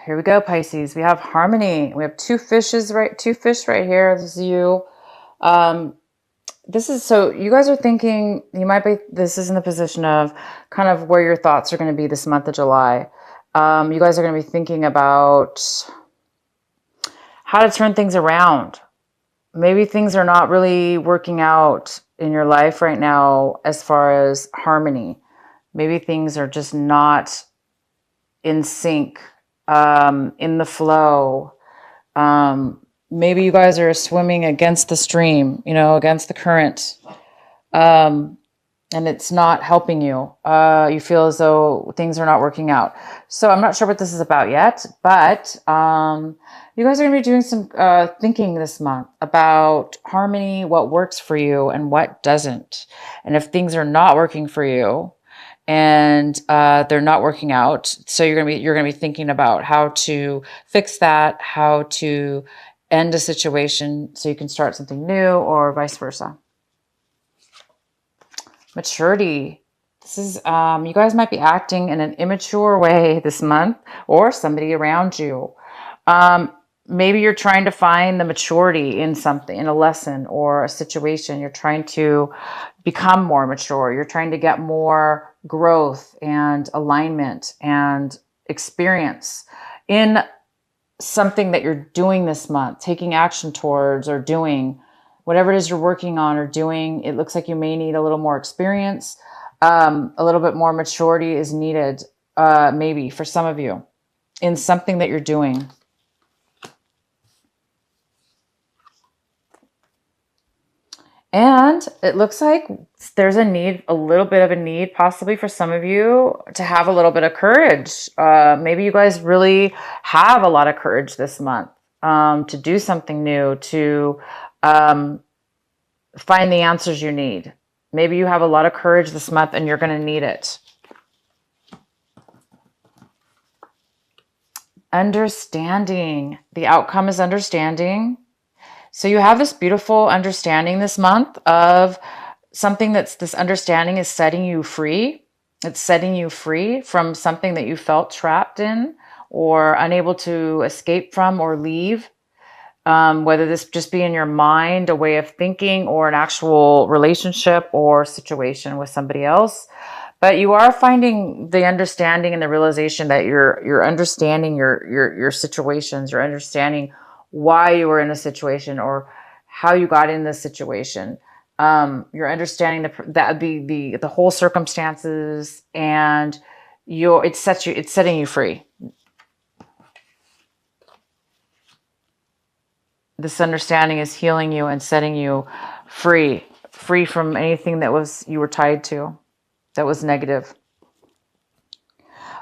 Here we go, Pisces. We have harmony. We have two fish right here. This is you. Um, this is so you guys are thinking you might be. This is in the position of kind of where your thoughts are going to be this month of July. You guys are going to be thinking about how to turn things around. Maybe things are not really working out in your life right now as far as harmony. Maybe things are just not in sync, in the flow. Maybe you guys are swimming against the stream, against the current, and it's not helping you. You feel as though things are not working out. So I'm not sure what this is about yet, but you guys are going to be doing some thinking this month about harmony, what works for you and what doesn't. And if things are not working for you, and they're not working out, so you're gonna be thinking about how to fix that, how to end a situation so you can start something new, or vice versa. Maturity. This is you guys might be acting in an immature way this month, or somebody around you. Maybe you're trying to find the maturity in something, in a lesson or a situation. You're trying to become more mature. You're trying to get more growth and alignment and experience in something that you're doing this month, taking action towards, or doing whatever it is you're working on or doing. It looks like you may need a little more experience. A little bit more maturity is needed, maybe for some of you, in something that you're doing. And it looks like there's a little bit of a need possibly for some of you to have a little bit of courage. Maybe you guys really have a lot of courage this month to do something new, to find the answers you need. Maybe you have a lot of courage this month and you're going to need it. Understanding. The outcome is understanding. So you have this beautiful understanding this month of something this understanding is setting you free. It's setting you free from something that you felt trapped in or unable to escape from or leave. Whether this just be in your mind, a way of thinking, or an actual relationship or situation with somebody else. But you are finding the understanding and the realization that you're understanding your situations, you're understanding why you were in a situation or how you got in this situation. You're understanding the whole circumstances, and it's setting you free. This understanding is healing you and setting you free from anything that you were tied to, that was negative.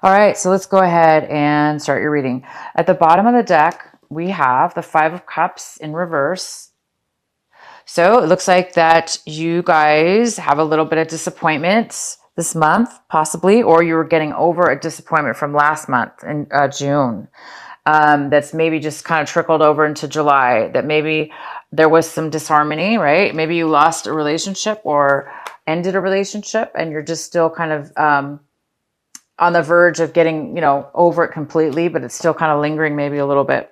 All right, so let's go ahead and start your reading. At the bottom of the deck, we have the Five of Cups in reverse. So it looks like that you guys have a little bit of disappointment this month, possibly, or you were getting over a disappointment from last month in June. That's maybe just kind of trickled over into July, that maybe there was some disharmony, right? Maybe you lost a relationship or ended a relationship and you're just still kind of on the verge of getting, over it completely, but it's still kind of lingering maybe a little bit.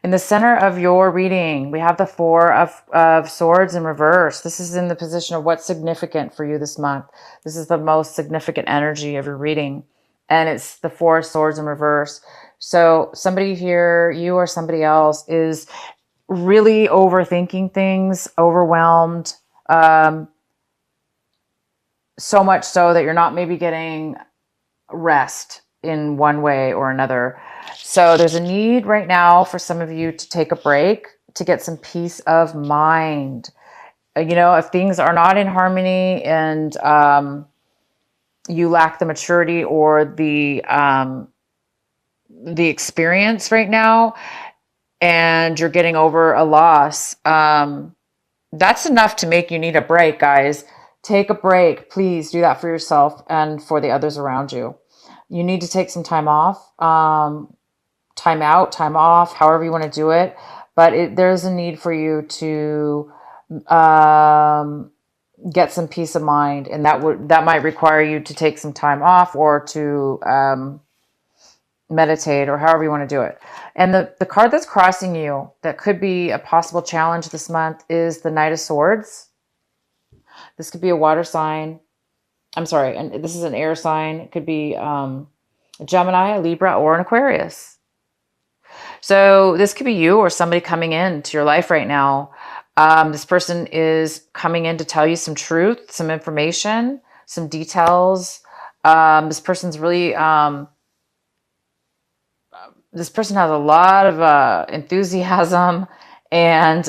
In the center of your reading, we have the Four of Swords in reverse. This is in the position of what's significant for you this month. This is the most significant energy of your reading. And it's the Four of Swords in reverse. So somebody here, you or somebody else, is really overthinking things, overwhelmed, so much so that you're not maybe getting rest in one way or another. So there's a need right now for some of you to take a break, to get some peace of mind. If things are not in harmony and you lack the maturity or the experience right now, and you're getting over a loss, that's enough to make you need a break, guys. Take a break. Please do that for yourself and for the others around you. You need to take some time off, time out, time off, however you want to do it. But there's a need for you to get some peace of mind, and that might require you to take some time off, or to meditate, or however you want to do it. And the card that's crossing you that could be a possible challenge this month is the Knight of Swords. This could be a water sign. I'm sorry, and this is an air sign. It could be a Gemini, a Libra, or an Aquarius. So this could be you or somebody coming into your life right now. This person is coming in to tell you some truth, some information, some details. This person's really... this person has a lot of enthusiasm, and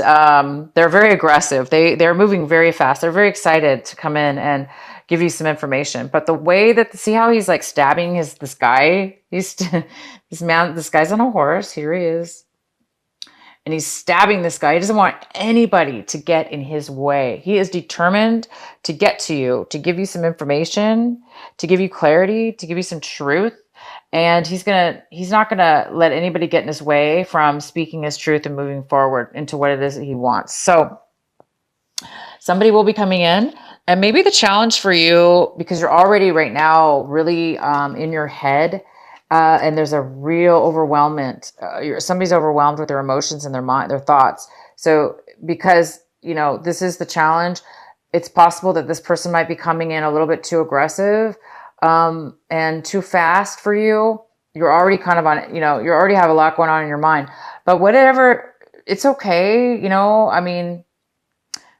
they're very aggressive. They're moving very fast. They're very excited to come in and give you some information. But the way that, see how he's like stabbing this guy? This guy's on a horse. Here he is. And he's stabbing this guy. He doesn't want anybody to get in his way. He is determined to get to you, to give you some information, to give you clarity, to give you some truth. And he's not gonna let anybody get in his way from speaking his truth and moving forward into what it is that he wants. So somebody will be coming in, and maybe the challenge for you, because you're already right now really in your head, and there's a real overwhelmment. Somebody's overwhelmed with their emotions and their mind, their thoughts. So because this is the challenge, it's possible that this person might be coming in a little bit too aggressive. And too fast for you. You're already kind of on, you already have a lot going on in your mind, but whatever, it's okay. I mean,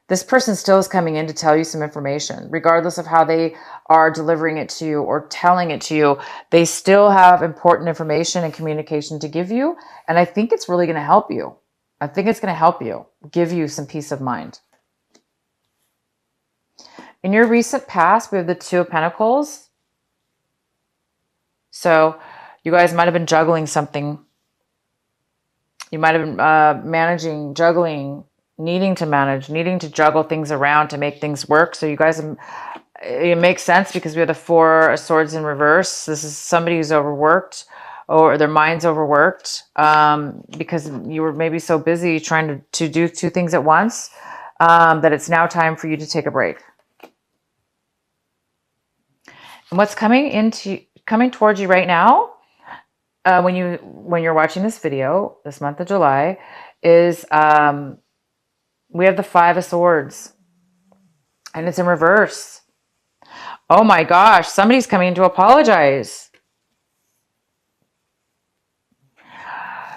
this person still is coming in to tell you some information, regardless of how they are delivering it to you or telling it to you. They still have important information and communication to give you. And I think it's really going to help you. I think it's going to help you, give you some peace of mind. In your recent past, we have the Two of Pentacles. So you guys might have been juggling something. You might have been managing, juggling, needing to juggle things around to make things work. So you guys, it makes sense because we have the Four of Swords in reverse. This is somebody who's overworked, or their mind's overworked, because you were maybe so busy trying to do two things at once, that it's now time for you to take a break. And what's coming towards you right now, when you're watching this video this month of July, is we have the Five of Swords, and it's in reverse. Oh my gosh, somebody's coming to apologize.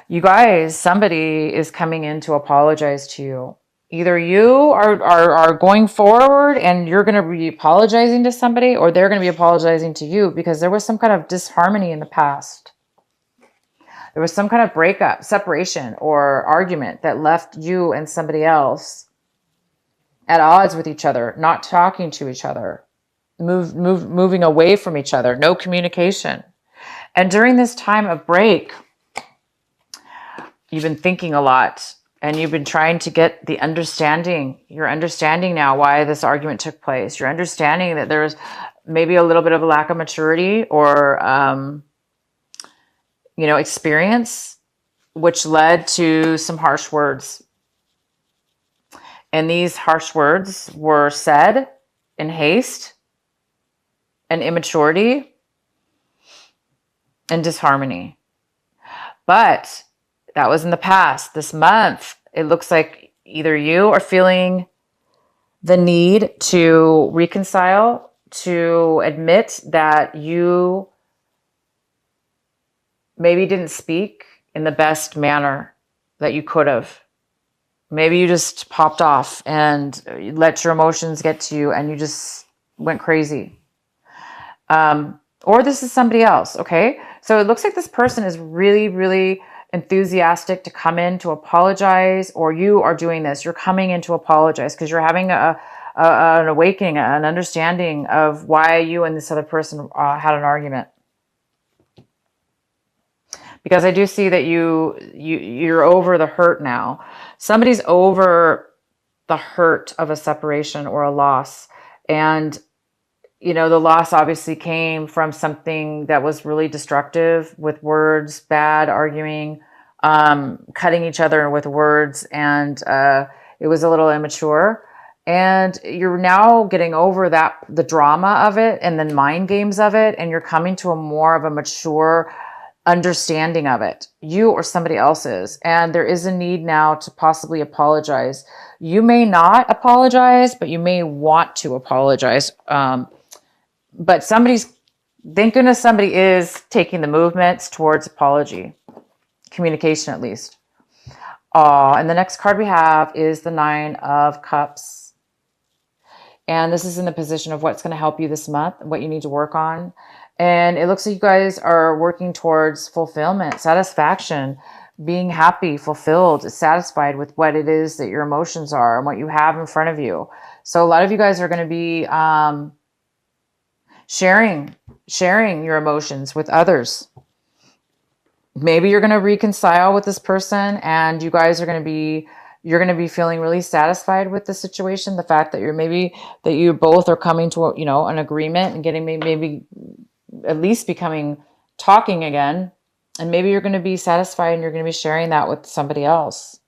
You guys, somebody is coming in to apologize to you. Either you are going forward and you're going to be apologizing to somebody, or they're going to be apologizing to you because there was some kind of disharmony in the past. There was some kind of breakup, separation, or argument that left you and somebody else at odds with each other, not talking to each other, moving away from each other, no communication. And during this time of break, you've been thinking a lot. And you've been trying to get the understanding. You're understanding now why this argument took place. You're understanding that there's maybe a little bit of a lack of maturity or, experience, which led to some harsh words. And these harsh words were said in haste and immaturity and disharmony. But that was in the past. This month, it looks like either you are feeling the need to reconcile, to admit that you maybe didn't speak in the best manner that you could have. Maybe you just popped off and let your emotions get to you and you just went crazy. Or this is somebody else, okay? So it looks like this person is really, really enthusiastic to come in to apologize, or you are doing this. You're coming in to apologize because you're having an awakening, an understanding of why you and this other person had an argument. Because I do see that you're over the hurt now. Somebody's over the hurt of a separation or a loss. And the loss obviously came from something that was really destructive, with words, bad arguing, cutting each other with words, and it was a little immature. And you're now getting over the drama of it and the mind games of it, and you're coming to a more of a mature understanding of it, you or somebody else is. And there is a need now to possibly apologize. You may not apologize, but you may want to apologize. But thank goodness somebody is taking the movements towards apology, communication at least. And the next card we have is the Nine of Cups. And this is in the position of what's going to help you this month, what you need to work on. And it looks like you guys are working towards fulfillment, satisfaction, being happy, fulfilled, satisfied with what it is that your emotions are and what you have in front of you. So a lot of you guys are going to be sharing your emotions with others. Maybe you're going to reconcile with this person and you guys are going to be, you're going to be feeling really satisfied with the situation. The fact that that you both are coming to, an agreement and getting maybe at least talking again. And maybe you're going to be satisfied and you're going to be sharing that with somebody else.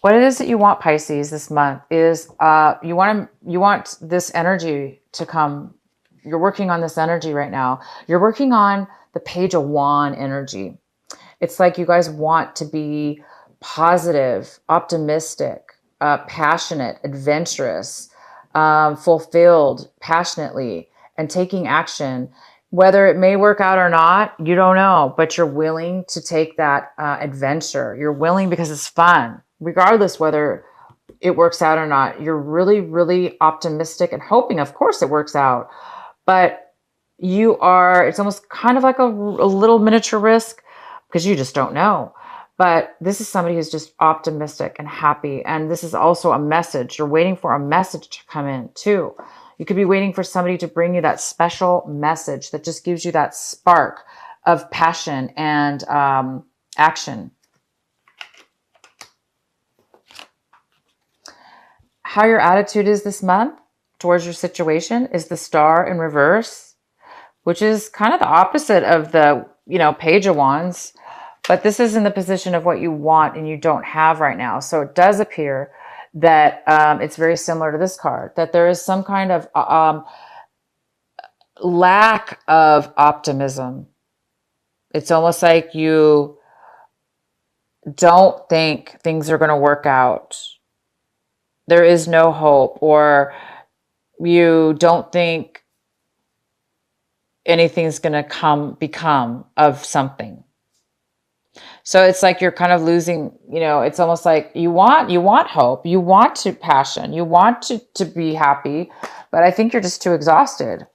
What it is that you want, Pisces, this month is you want this energy to come. You're working on this energy right now. You're working on the Page of Wand energy. It's like you guys want to be positive, optimistic, passionate, adventurous, fulfilled passionately, and taking action. Whether it may work out or not, you don't know, but you're willing to take that adventure. You're willing because it's fun, regardless whether it works out or not. You're really, really optimistic and hoping, of course, it works out. But it's almost kind of like a little miniature risk because you just don't know. But this is somebody who's just optimistic and happy. And this is also a message. You're waiting for a message to come in too. You could be waiting for somebody to bring you that special message that just gives you that spark of passion and action. How your attitude is this month towards your situation is the Star in reverse, which is kind of the opposite of the, Page of Wands. But this is in the position of what you want and you don't have right now. So it does appear that it's very similar to this card, that there is some kind of lack of optimism. It's almost like you don't think things are going to work out. There is no hope, or you don't think anything's going to become of something. So it's like you're kind of losing, it's almost like you want hope, you want to passion, you want to be happy, but I think you're just too exhausted.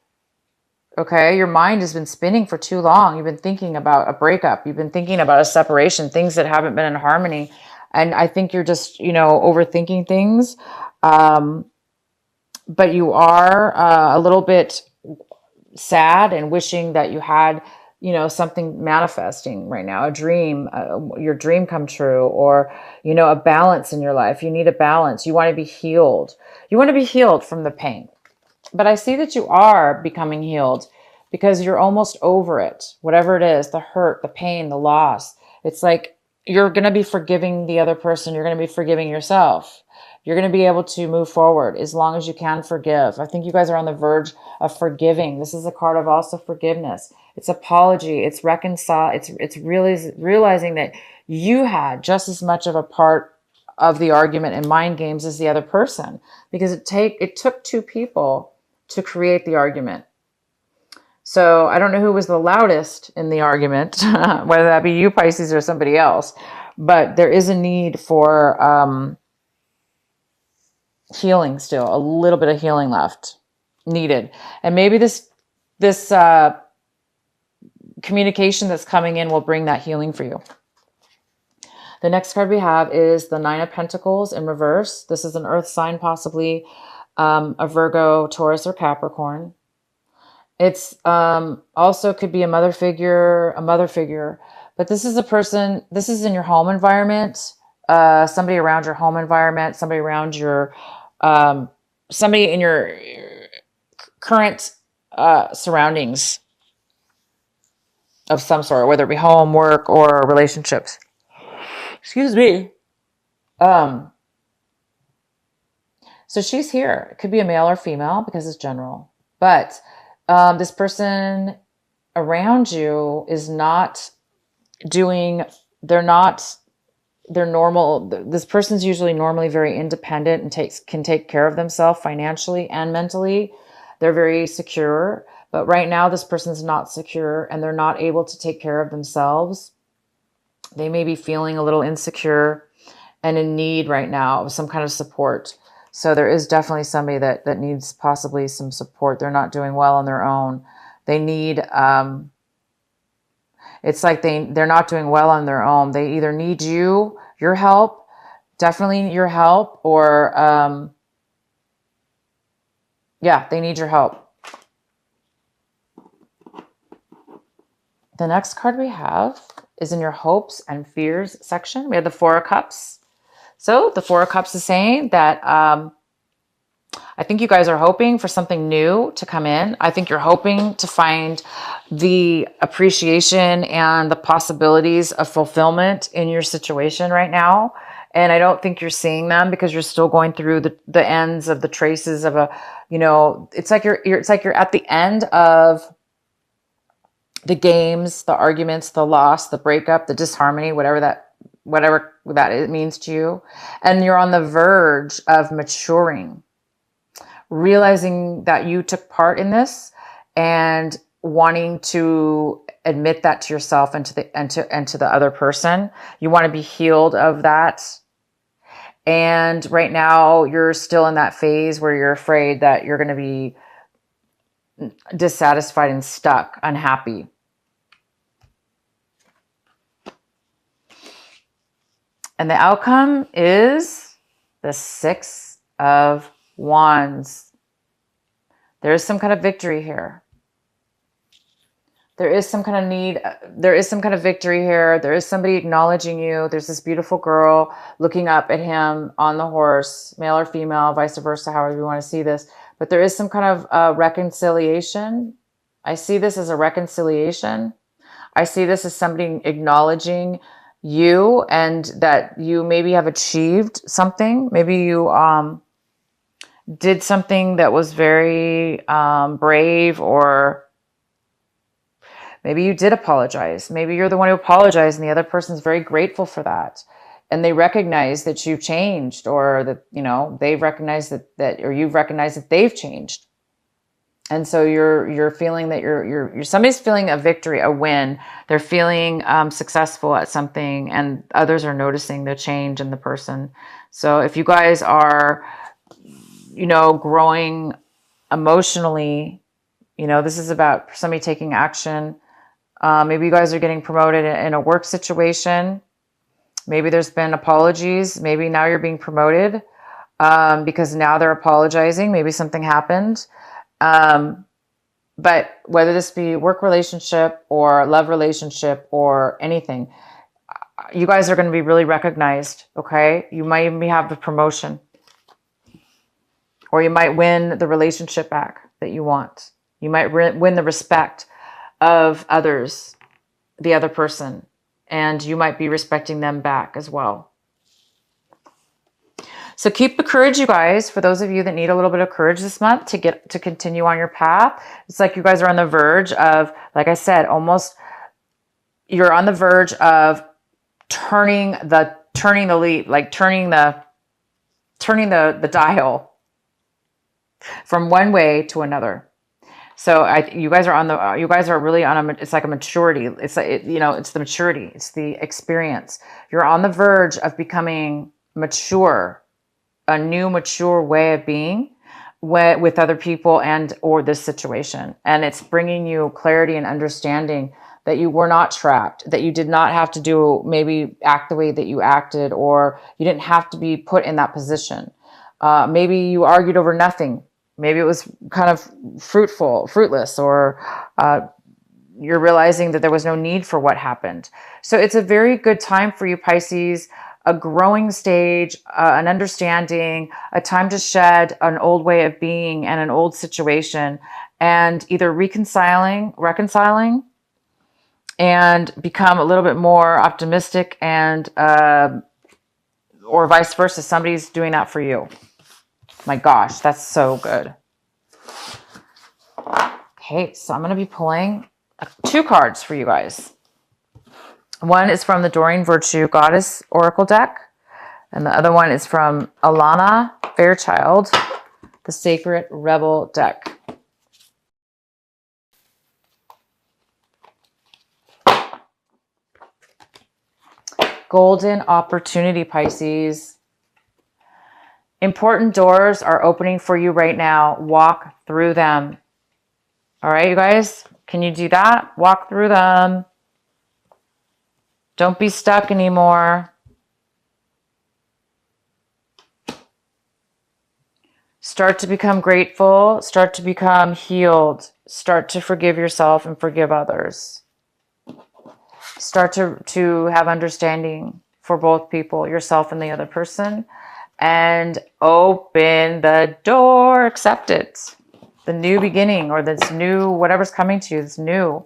Okay. Your mind has been spinning for too long. You've been thinking about a breakup. You've been thinking about a separation, things that haven't been in harmony. And I think you're just, overthinking things. But you are a little bit sad and wishing that you had, something manifesting right now, a dream, your dream come true, or, a balance in your life. You need a balance. You want to be healed. You want to be healed from the pain. But I see that you are becoming healed because you're almost over it. Whatever it is, the hurt, the pain, the loss. It's like you're going to be forgiving the other person. You're going to be forgiving yourself. You're going to be able to move forward as long as you can forgive. I think you guys are on the verge of forgiving. This is a card of also forgiveness. It's apology. It's reconcile. It's really realizing that you had just as much of a part of the argument and mind games as the other person, because it took two people to create the argument. So I don't know who was the loudest in the argument, whether that be you, Pisces, or somebody else, but there is a need for healing still, a little bit of healing left needed. And maybe this communication that's coming in will bring that healing for you. The next card we have is the Nine of Pentacles in reverse. This is an earth sign, possibly a Virgo, Taurus, or Capricorn. It's also could be a mother figure, but this is a person, this is in your home environment, somebody around your home environment, somebody around your, somebody in your current surroundings of some sort, whether it be home, work, or relationships. Excuse me. So she's here. It could be a male or female because it's general. But this person around you is not doing, they're normal. This person's usually normally very independent and can take care of themselves financially and mentally. They're very secure, but right now this person's not secure and they're not able to take care of themselves. They may be feeling a little insecure and in need right now of some kind of support. So there is definitely somebody that needs possibly some support. They're not doing well on their own. They need, it's like they're not doing well on their own. They either need your help, definitely your help, or yeah, they need your help. The next card we have is in your hopes and fears section. We have the Four of Cups. So the Four of Cups is saying that I think you guys are hoping for something new to come in. I think you're hoping to find the appreciation and the possibilities of fulfillment in your situation right now. And I don't think you're seeing them because you're still going through the ends of the traces of a, it's like you're at the end of the games, the arguments, the loss, the breakup, the disharmony, whatever that it means to you. And you're on the verge of maturing, realizing that you took part in this and wanting to admit that to yourself and to the other person. You want to be healed of that. And right now you're still in that phase where you're afraid that you're going to be dissatisfied and stuck, unhappy. And the outcome is the Six of Wands. There is some kind of victory here. There is some kind of need. There is some kind of victory here. There is somebody acknowledging you. There's this beautiful girl looking up at him on the horse, male or female, vice versa, however you want to see this. But there is some kind of reconciliation. I see this as a reconciliation. I see this as somebody acknowledging you and that you maybe have achieved something. Maybe you did something that was very brave, or maybe you did apologize. Maybe you're the one who apologized and the other person's very grateful for that. And they recognize that you've changed, or that, they've recognized that, or you've recognized that they've changed. And so you're feeling that you're somebody's feeling a victory, a win. They're feeling successful at something, and others are noticing the change in the person. So if you guys are, growing emotionally, this is about somebody taking action. Maybe you guys are getting promoted in a work situation. Maybe there's been apologies. Maybe now you're being promoted because now they're apologizing. Maybe something happened. But whether this be work relationship or love relationship or anything, you guys are going to be really recognized. Okay. You might even have the promotion, or you might win the relationship back that you want. You might win the respect of others, the other person, and you might be respecting them back as well. So keep the courage, you guys, for those of you that need a little bit of courage this month to continue on your path. It's like you guys are on the verge of, like I said, you're on the verge of turning the lead, like turning the dial from one way to another. So you guys are really on it's like a maturity. It's like, it's the maturity. It's the experience. You're on the verge of becoming mature, a new mature way of being with other people or this situation. And it's bringing you clarity and understanding that you were not trapped, that you did not have to maybe act the way that you acted, or you didn't have to be put in that position. Maybe you argued over nothing. Maybe it was kind of fruitless, or you're realizing that there was no need for what happened. So it's a very good time for you, Pisces, a growing stage, an understanding, a time to shed an old way of being and an old situation, and either reconciling, and become a little bit more optimistic, and or vice versa. Somebody's doing that for you. My gosh, that's so good. Okay, so I'm going to be pulling two cards for you guys. One is from the Doreen Virtue Goddess Oracle deck, and the other one is from Alana Fairchild, the Sacred Rebel deck. Golden opportunity, Pisces. Important doors are opening for you right now. Walk through them. All right, you guys, can you do that? Walk through them. Don't be stuck anymore. Start to become grateful. Start to become healed. Start to forgive yourself and forgive others. Start to have understanding for both people, yourself and the other person. And open the door. Accept it. The new beginning, or this new, whatever's coming to you, this new.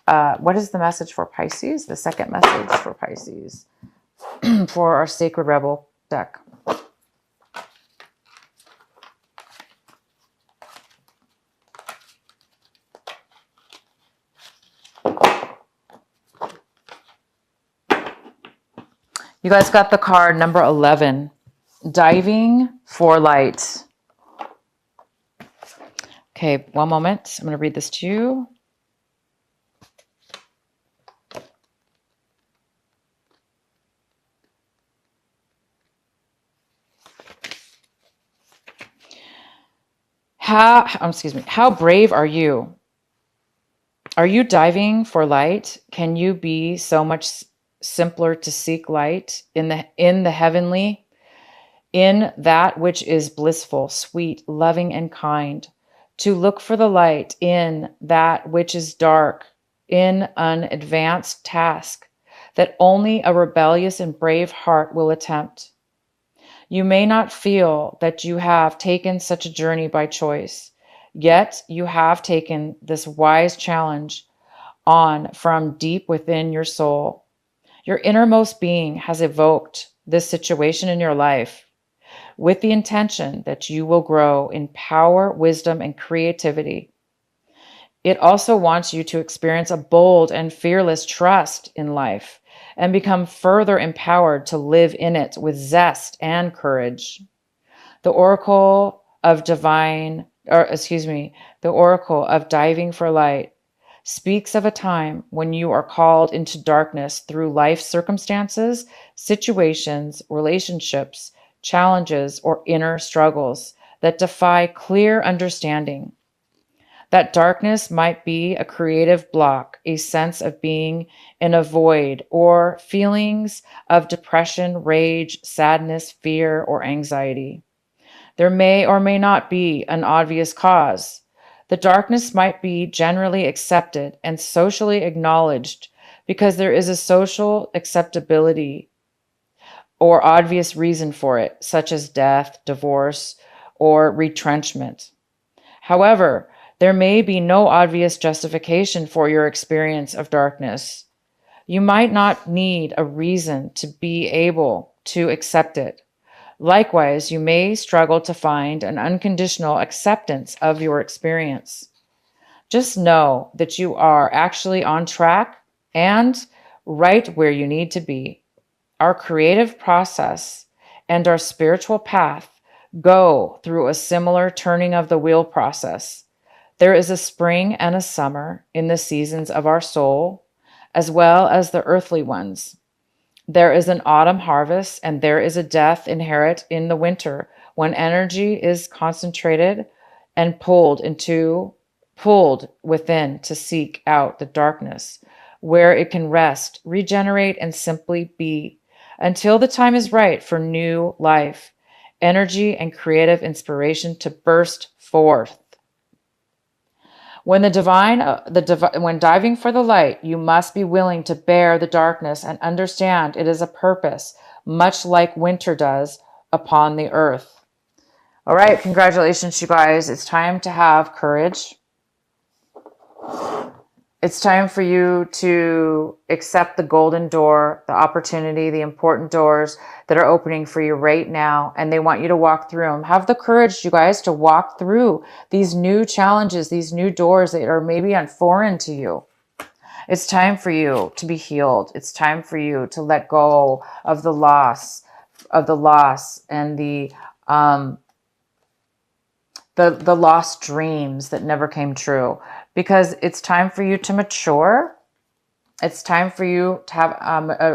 What is the message for Pisces? The second message for Pisces for our Sacred Rebel deck. You guys got the card number 11, Diving for Light. Okay, one moment. I'm going to read this to you. How brave are you? Are you diving for light? Can you be so much simpler to seek light in the heavenly, in that which is blissful, sweet, loving, and kind, to look for the light in that which is dark, in an advanced task that only a rebellious and brave heart will attempt. You may not feel that you have taken such a journey by choice, yet you have taken this wise challenge on from deep within your soul. Your innermost being has evoked this situation in your life with the intention that you will grow in power, wisdom, and creativity. It also wants you to experience a bold and fearless trust in life and become further empowered to live in it with zest and courage. The Oracle of Diving for Light speaks of a time when you are called into darkness through life circumstances, situations, relationships, challenges, or inner struggles that defy clear understanding. That darkness might be a creative block, a sense of being in a void, or feelings of depression, rage, sadness, fear, or anxiety. There may or may not be an obvious cause. The darkness might be generally accepted and socially acknowledged because there is a social acceptability or obvious reason for it, such as death, divorce, or retrenchment. However, there may be no obvious justification for your experience of darkness. You might not need a reason to be able to accept it. Likewise, you may struggle to find an unconditional acceptance of your experience. Just know that you are actually on track and right where you need to be. Our creative process and our spiritual path go through a similar turning of the wheel process. There is a spring and a summer in the seasons of our soul, as well as the earthly ones. There is an autumn harvest, and there is a death inherent in the winter when energy is concentrated and pulled within to seek out the darkness, where it can rest, regenerate, and simply be, until the time is right for new life, energy, and creative inspiration to burst forth. When when diving for the light, you must be willing to bear the darkness and understand it is a purpose, much like winter does upon the earth. All right, congratulations, you guys. It's time to have courage. It's time for you to accept the golden door, the opportunity, the important doors that are opening for you right now. And they want you to walk through them. Have the courage, you guys, to walk through these new challenges, these new doors that are maybe foreign to you. It's time for you to be healed. It's time for you to let go of the loss, and the lost dreams that never came true, because it's time for you to mature. It's time for you to have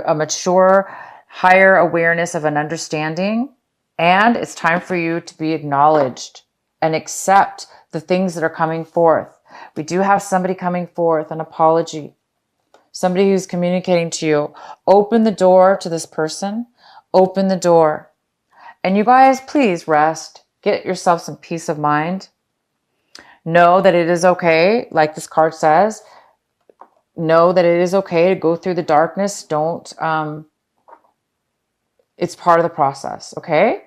a mature, higher awareness of an understanding. And it's time for you to be acknowledged and accept the things that are coming forth. We do have somebody coming forth, an apology, somebody who's communicating to you. Open the door to this person. Open the door. And you guys, please rest. Get yourself some peace of mind. Know that it is okay, like this card says. Know that it is okay to go through the darkness. Don't, it's part of the process, okay?